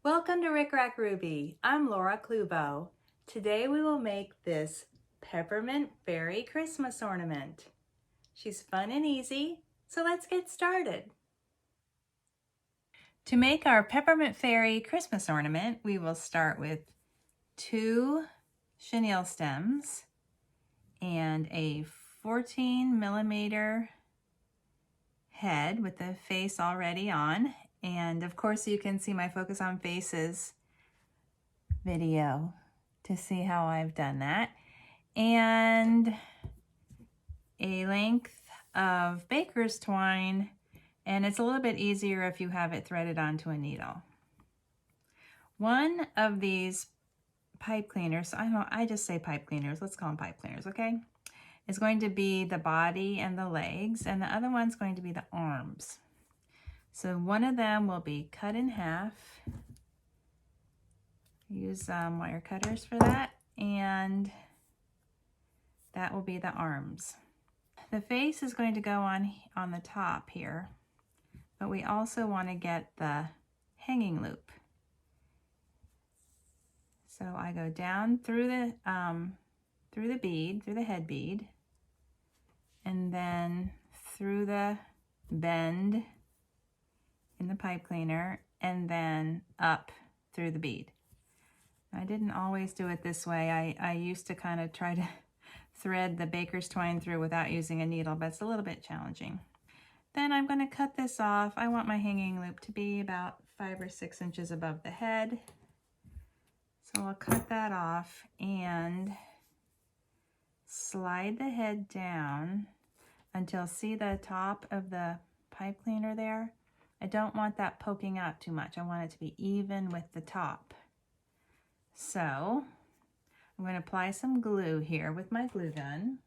Welcome to RickRackRuby. I'm Laura Clubo. Today we will make this peppermint fairy Christmas ornament. She's fun and easy, so let's get started. To make our peppermint fairy Christmas ornament, we will start with 2 chenille stems and a 14mm head with the face already on. And of course you can see my Focus on Faces video to see how I've done that. And a length of baker's twine, and it's a little bit easier if you have it threaded onto a needle. One of these pipe cleaners, I just say pipe cleaners, let's call them pipe cleaners, okay? Is going to be the body and the legs, and the other one's going to be the arms. So one of them will be cut in half. Use wire cutters for that, and that will be the arms. The face is going to go on the top here, but we also want to get the hanging loop. So I go down through the bead, through the head bead, and then through the bend in the pipe cleaner, and then up through the bead. I didn't always do it this way. I used to kind of try to thread the baker's twine through without using a needle, but it's a little bit challenging. Then I'm going to cut this off. I want my hanging loop to be about 5 or 6 inches above the head. So I'll cut that off and slide the head down until, see the top of the pipe cleaner there? I don't want that poking out too much. I want it to be even with the top. So I'm going to apply some glue here with my glue gun,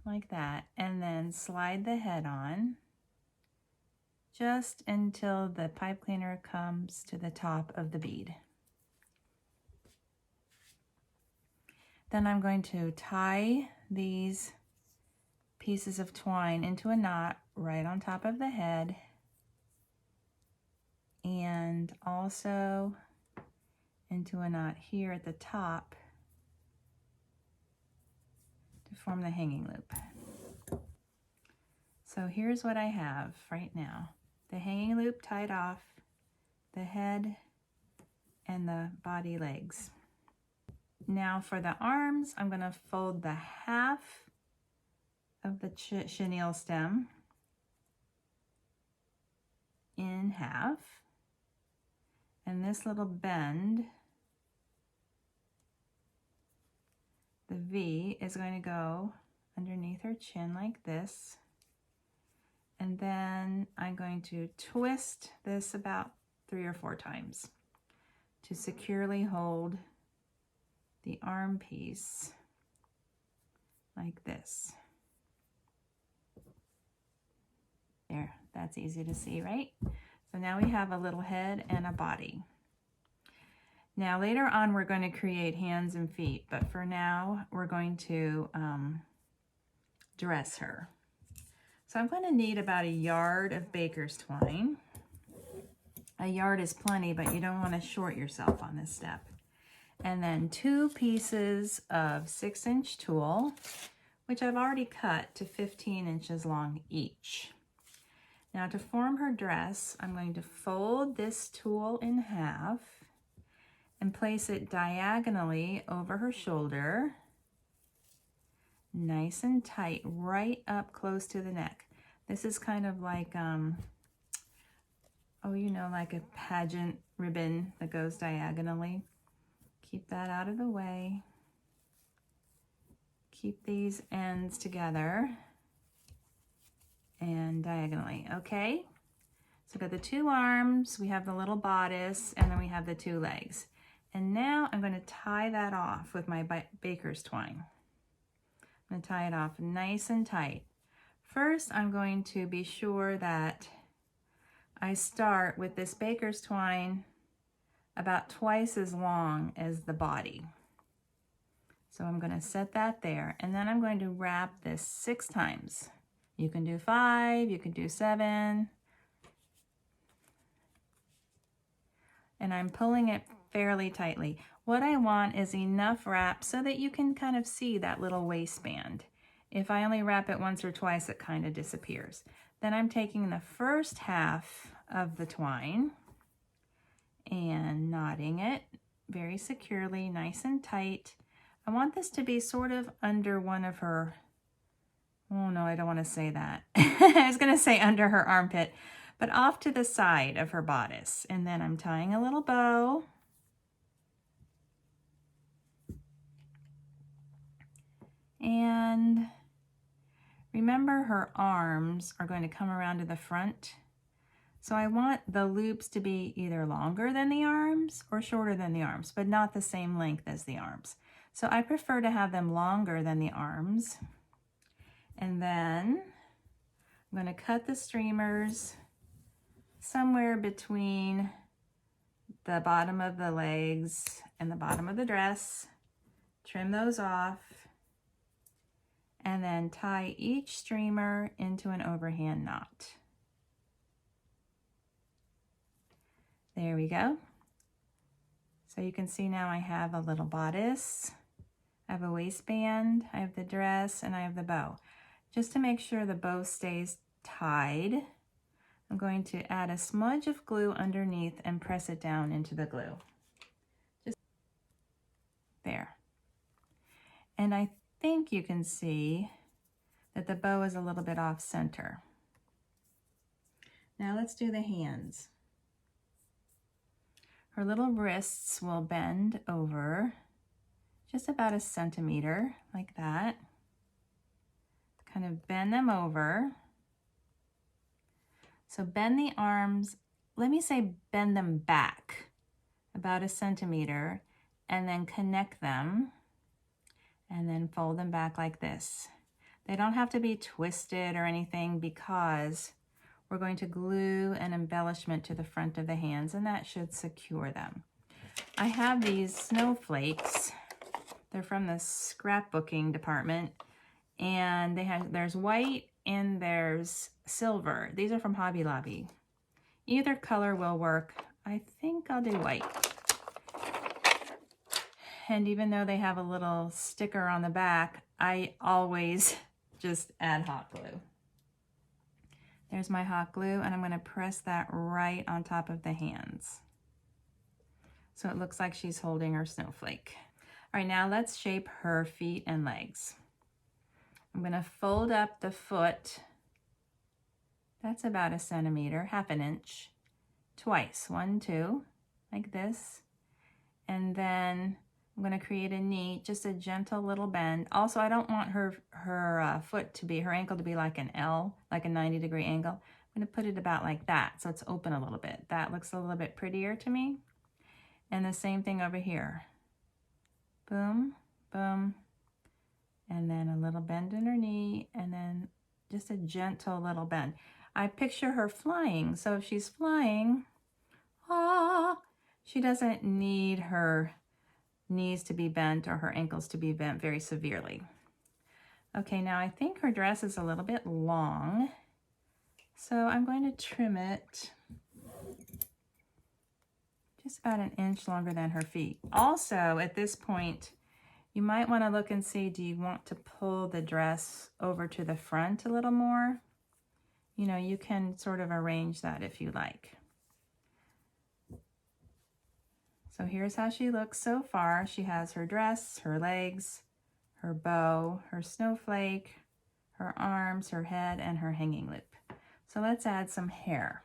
like that, and then slide the head on just until the pipe cleaner comes to the top of the bead. Then I'm going to tie these pieces of twine into a knot right on top of the head, and also into a knot here at the top to form the hanging loop. So here's what I have right now. The hanging loop tied off, the head, and the body legs. Now for the arms, I'm going to fold the half of the chenille stem in half, and this little bend, the V, is going to go underneath her chin like this. And then I'm going to twist this about 3 or 4 times to securely hold the arm piece like this. There, that's easy to see, right? So now we have a little head and a body. Now later on we're going to create hands and feet, but for now we're going to dress her. So I'm going to need about 1 yard of baker's twine. 1 yard is plenty, but you don't want to short yourself on this step. And then 2 pieces of 6-inch tulle, which I've already cut to 15 inches long each. Now to form her dress, I'm going to fold this tulle in half and place it diagonally over her shoulder, nice and tight, right up close to the neck. This is kind of like, like a pageant ribbon that goes diagonally. Keep that out of the way. Keep these ends together and diagonally, okay? So we've got the 2 arms, we have the little bodice, and then we have the 2 legs. And now I'm going to tie that off with my baker's twine. I'm going to tie it off nice and tight. First, I'm going to be sure that I start with this baker's twine about twice as long as the body. So I'm going to set that there, and then I'm going to wrap this 6 times. You can do 5, you can do 7. and I'm pulling it fairly tightly. What I want is enough wrap so that you can kind of see that little waistband. If I only wrap it once or twice, it kind of disappears. Then I'm taking the first half of the twine and knotting it very securely, nice and tight. I want this to be sort of under one of her, oh no, I don't want to say that. I was going to say under her armpit, but off to the side of her bodice. And then I'm tying a little bow. And remember, her arms are going to come around to the front. So I want the loops to be either longer than the arms or shorter than the arms, but not the same length as the arms. So I prefer to have them longer than the arms. And then I'm going to cut the streamers somewhere between the bottom of the legs and the bottom of the dress. Trim those off. And then tie each streamer into an overhand knot. There we go. So you can see now I have a little bodice, I have a waistband, I have the dress, and I have the bow. Just to make sure the bow stays tied, I'm going to add a smudge of glue underneath and press it down into the glue. Just there. And I think you can see that the bow is a little bit off center. Now let's do the hands. Her little wrists will bend over just about a centimeter, like that. Kind of bend them over. So bend the arms, let me say bend them back about a centimeter, and then connect them, and then fold them back like this. They don't have to be twisted or anything because we're going to glue an embellishment to the front of the hands, and that should secure them. I have these snowflakes. They're from the scrapbooking department, and there's white and there's silver. These are from Hobby Lobby. Either color will work. I think I'll do white. And even though they have a little sticker on the back, I always just add hot glue. There's my hot glue, and I'm going to press that right on top of the hands. So it looks like she's holding her snowflake. All right, now let's shape her feet and legs. I'm going to fold up the foot. That's about a centimeter, half an inch, twice, 1, 2, like this. And then I'm going to create a knee, just a gentle little bend. Also, I don't want her foot to be, her ankle to be like an L, like a 90-degree angle. I'm going to put it about like that, so it's open a little bit. That looks a little bit prettier to me. And the same thing over here. Boom, boom, and then a little bend in her knee, and then just a gentle little bend. I picture her flying, so if she's flying, she doesn't need her knees to be bent or her ankles to be bent very severely. Okay, now I think her dress is a little bit long, so I'm going to trim it just about an inch longer than her feet. Also, at this point, you might want to look and see, do you want to pull the dress over to the front a little more? You know, you can sort of arrange that if you like. So here's how she looks so far. She has her dress, her legs, her bow, her snowflake, her arms, her head, and her hanging loop. So let's add some hair.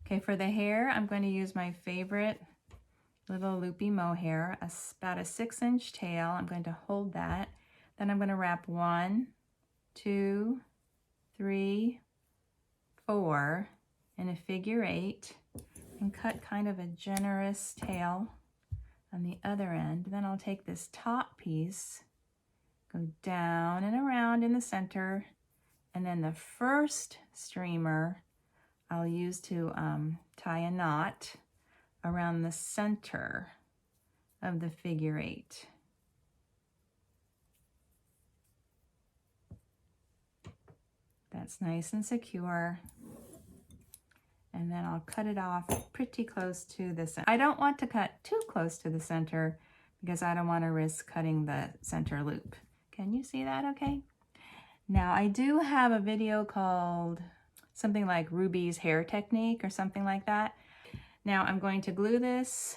Okay, for the hair, I'm going to use my favorite little loopy mohair, about a 6-inch tail. I'm going to hold that. Then I'm going to wrap 1, 2, 3, 4 in a figure 8 and cut kind of a generous tail on the other end. Then I'll take this top piece, go down and around in the center, and then the first streamer I'll use to tie a knot around the center of the figure 8. That's nice and secure. And then I'll cut it off pretty close to the center. I don't want to cut too close to the center because I don't want to risk cutting the center loop. Can you see that okay? Now I do have a video called something like Ruby's hair technique or something like that. Now I'm going to glue this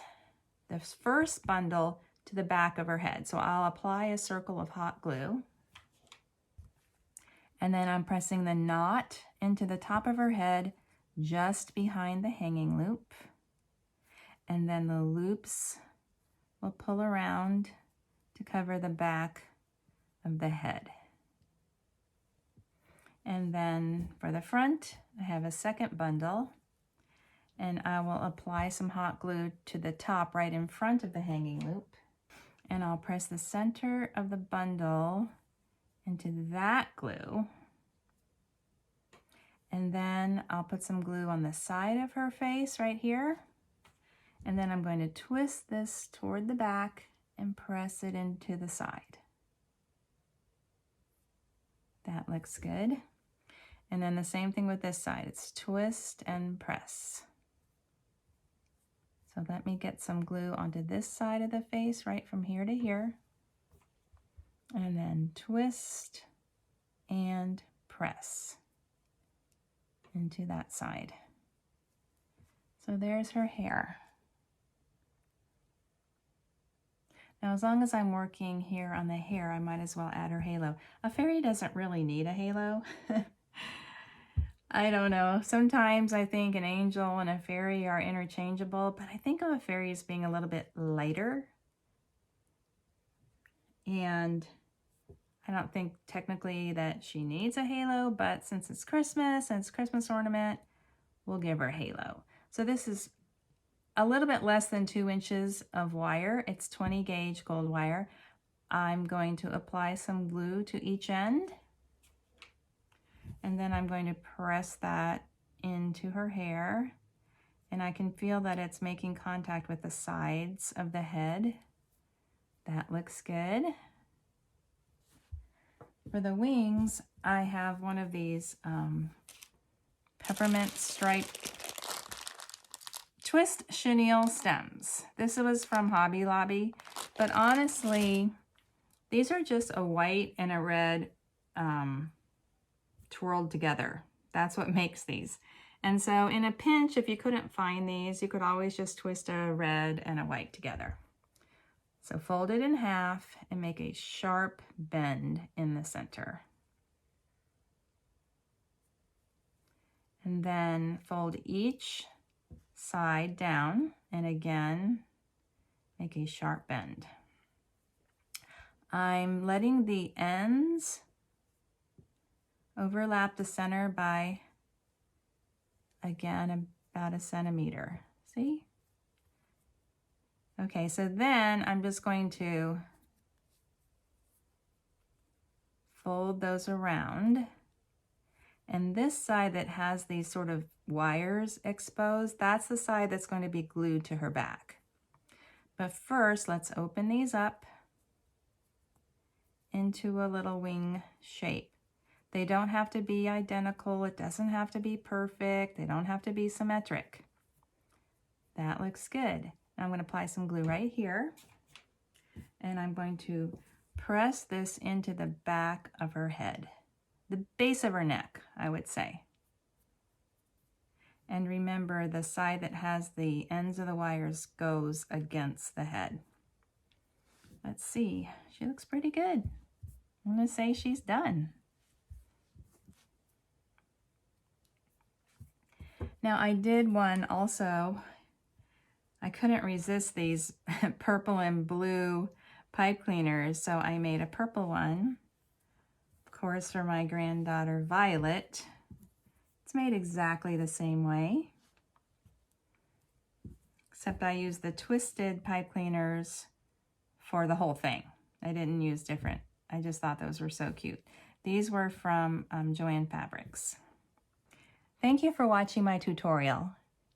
first bundle to the back of her head. So I'll apply a circle of hot glue. And then I'm pressing the knot into the top of her head just behind the hanging loop. And then the loops will pull around to cover the back of the head. And then for the front, I have a second bundle, and I will apply some hot glue to the top right in front of the hanging loop. And I'll press the center of the bundle into that glue. And then I'll put some glue on the side of her face right here. And then I'm going to twist this toward the back and press it into the side. That looks good. And then the same thing with this side. It's twist and press. So let me get some glue onto this side of the face, right from here to here. And then twist and press into that side. So there's her hair. Now, as long as I'm working here on the hair, I might as well add her halo. A fairy doesn't really need a halo. I don't know. Sometimes I think an angel and a fairy are interchangeable, but I think of a fairy as being a little bit lighter. And I don't think technically that she needs a halo, but since it's Christmas and it's Christmas ornament, we'll give her a halo. So this is a little bit less than 2 inches of wire. It's 20 gauge gold wire. I'm going to apply some glue to each end. And then I'm going to press that into her hair. And I can feel that it's making contact with the sides of the head. That looks good. For the wings, I have one of these peppermint striped twist chenille stems. This was from Hobby Lobby, but honestly, these are just a white and a red twirled together. That's what makes these. And so in a pinch, if you couldn't find these, you could always just twist a red and a white together. So fold it in half and make a sharp bend in the center. And then fold each side down and again make a sharp bend. I'm letting the ends overlap the center by, again, about 1 centimeter. See? Okay, so then I'm just going to fold those around. And this side that has these sort of wires exposed, that's the side that's going to be glued to her back. But first, let's open these up into a little wing shape. They don't have to be identical. It doesn't have to be perfect. They don't have to be symmetric. That looks good. I'm going to apply some glue right here. And I'm going to press this into the back of her head. The base of her neck, I would say. And remember, the side that has the ends of the wires goes against the head. Let's see. She looks pretty good. I'm going to say she's done. Now, I did one also. I couldn't resist these purple and blue pipe cleaners, so I made a purple one. Of course, for my granddaughter Violet. It's made exactly the same way, except I used the twisted pipe cleaners for the whole thing. I didn't use different. I just thought those were so cute. These were from Joann Fabrics. Thank you for watching my tutorial.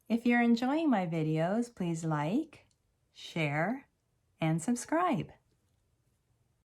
If you're enjoying my videos, please like, share, and subscribe.